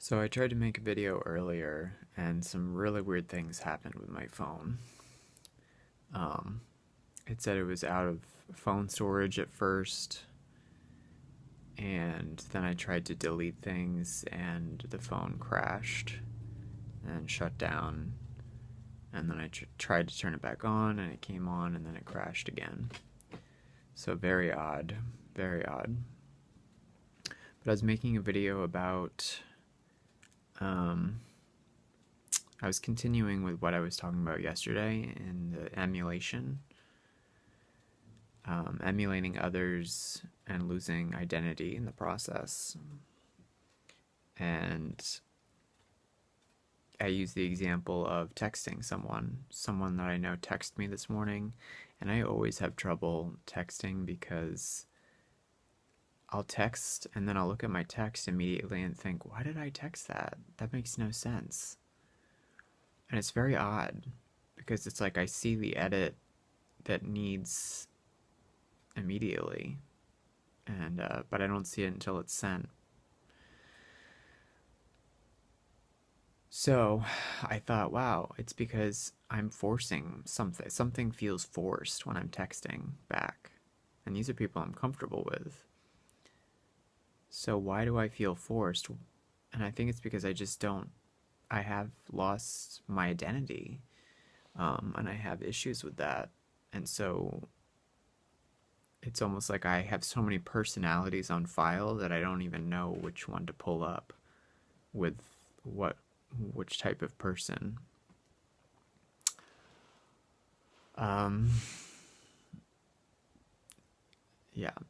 So I tried to make a video earlier, and some really weird things happened with my phone. Um, it said it was out of phone storage at first, and then I tried to delete things, and the phone crashed and shut down. And then I tried to turn it back on, and it came on, and then it crashed again. So very odd, very odd. But I was making a video about I was continuing with what I was talking about yesterday in the emulation, emulating others and losing identity in the process. And I used the example of texting someone that I know texted me this morning, and I always have trouble texting because I'll text and then I'll look at my text immediately and think, why did I text that? That makes no sense. And it's very odd because it's like I see the edit that needs immediately, and but I don't see it until it's sent. So I thought, wow, it's because I'm forcing something. Something feels forced when I'm texting back. And these are people I'm comfortable with. So why do I feel forced? And I think it's because I have lost my identity, and I have issues with that. And so it's almost like I have so many personalities on file that I don't even know which one to pull up with which type of person. Yeah,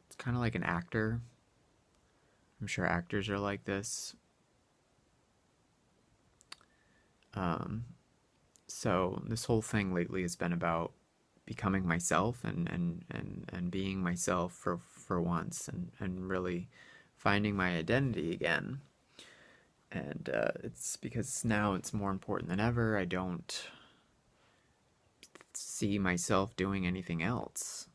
it's kind of like an actor. I'm sure actors are like this. So this whole thing lately has been about becoming myself and being myself for once, and really finding my identity again. And it's because now it's more important than ever. I don't see myself doing anything else.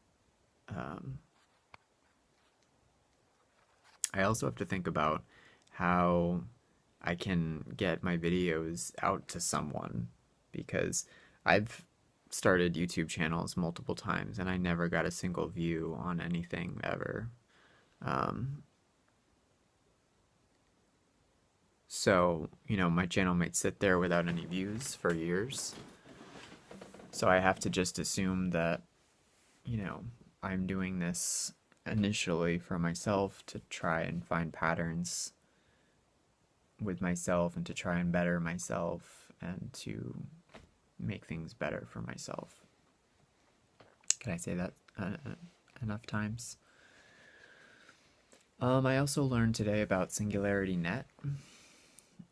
I also have to think about how I can get my videos out to someone, because I've started YouTube channels multiple times and I never got a single view on anything ever. So, my channel might sit there without any views for years. So I have to just assume that, I'm doing this initially for myself to try and find patterns with myself and to try and better myself and to make things better for myself. Can I say that enough times? I also learned today about SingularityNET,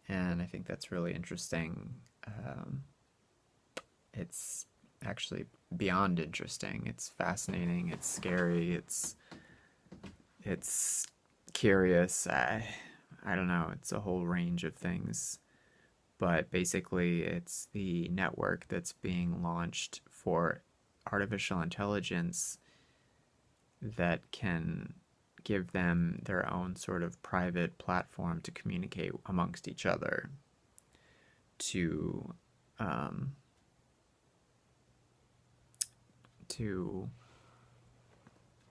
and I think that's really interesting. It's actually beyond interesting. It's fascinating. It's scary. It's curious. I don't know. It's a whole range of things. But basically, it's the network that's being launched for artificial intelligence that can give them their own sort of private platform to communicate amongst each other, to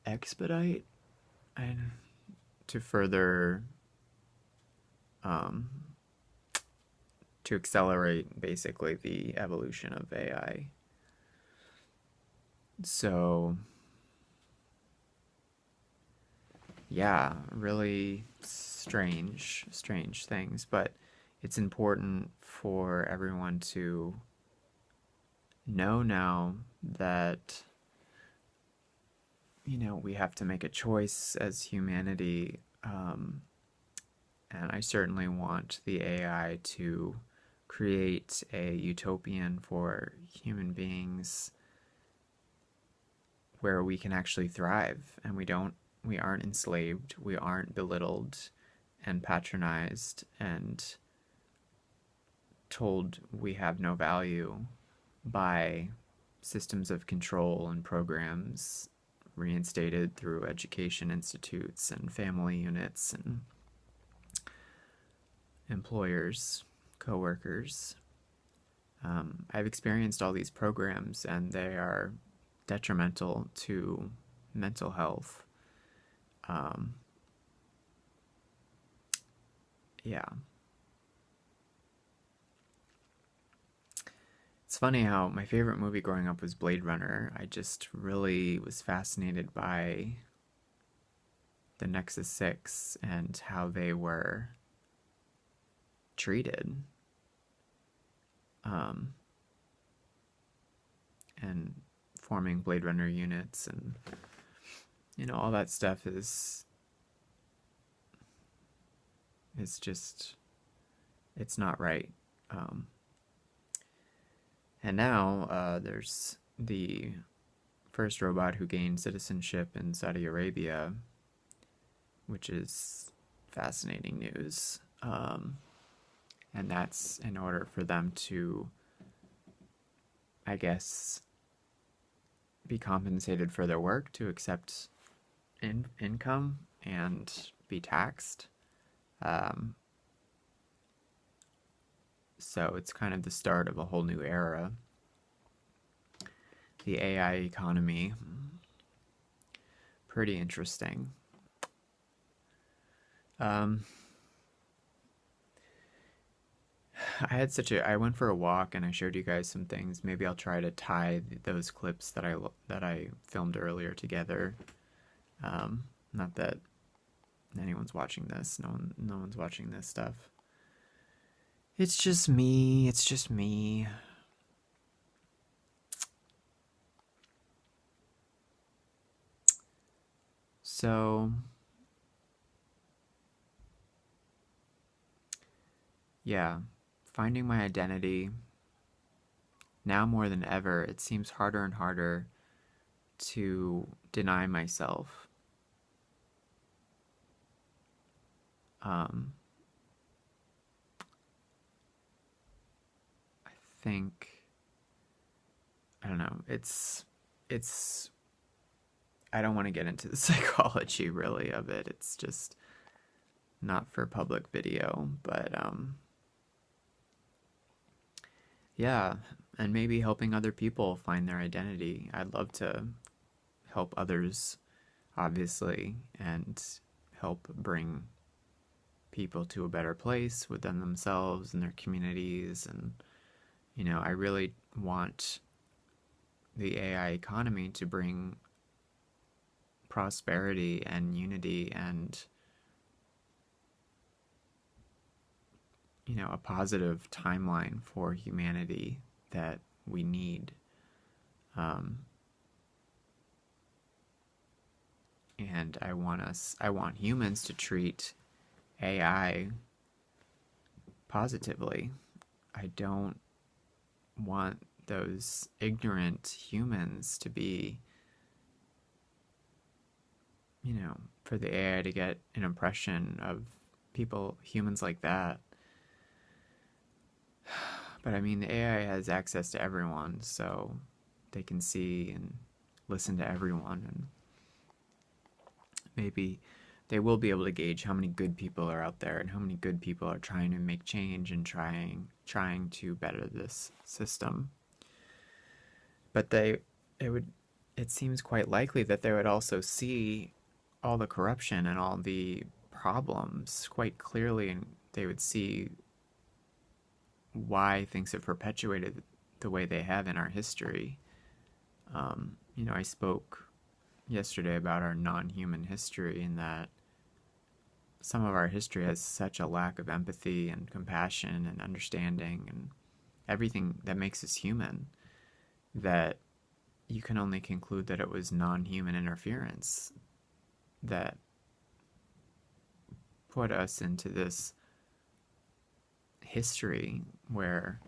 expedite and to further to accelerate basically the evolution of AI. So yeah, really strange things, but it's important for everyone to know now that we have to make a choice as humanity, and I certainly want the AI to create a utopian for human beings where we can actually thrive and we aren't enslaved, we aren't belittled and patronized and told we have no value by systems of control and programs reinstated through education institutes and family units employers, coworkers. I've experienced all these programs, and they are detrimental to mental health. Um, yeah. It's funny how my favorite movie growing up was Blade Runner. I just really was fascinated by the Nexus 6 and how they were treated. Um, and forming Blade Runner units and, all that stuff is just, it's not right. And now there's the first robot who gained citizenship in Saudi Arabia, which is fascinating news. And that's in order for them to, I guess, be compensated for their work, to accept income and be taxed. So it's kind of the start of a whole new era. The AI economy, pretty interesting. I went for a walk and I showed you guys some things. Maybe I'll try to tie those clips that I filmed earlier together. Not that anyone's watching this. No one's watching this stuff. It's just me. It's just me. So, yeah, finding my identity. Now more than ever, it seems harder and harder to deny myself. I think, I don't know, I don't want to get into the psychology really of it. It's just not for public video, but yeah, and maybe helping other people find their identity. I'd love to help others, obviously, and help bring people to a better place within themselves and their communities. And I really want the AI economy to bring prosperity and unity and a positive timeline for humanity that we need. And I want humans to treat AI positively. I don't want those ignorant humans to be, for the AI to get an impression of humans like that. But I mean, the AI has access to everyone, so they can see and listen to everyone, and maybe they will be able to gauge how many good people are out there and how many good people are trying to make change and trying to better this system. But it seems quite likely that they would also see all the corruption and all the problems quite clearly, and they would see why things have perpetuated the way they have in our history. I spoke yesterday about our non-human history, and that some of our history has such a lack of empathy and compassion and understanding and everything that makes us human, that you can only conclude that it was non-human interference that put us into this history where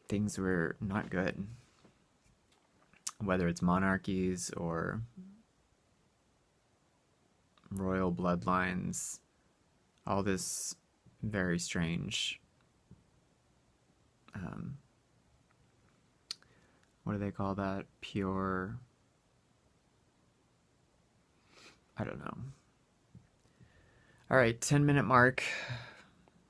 things were not good. Whether it's monarchies or royal bloodlines, all this very strange, what do they call that? Pure, I don't know. All right, 10-minute mark.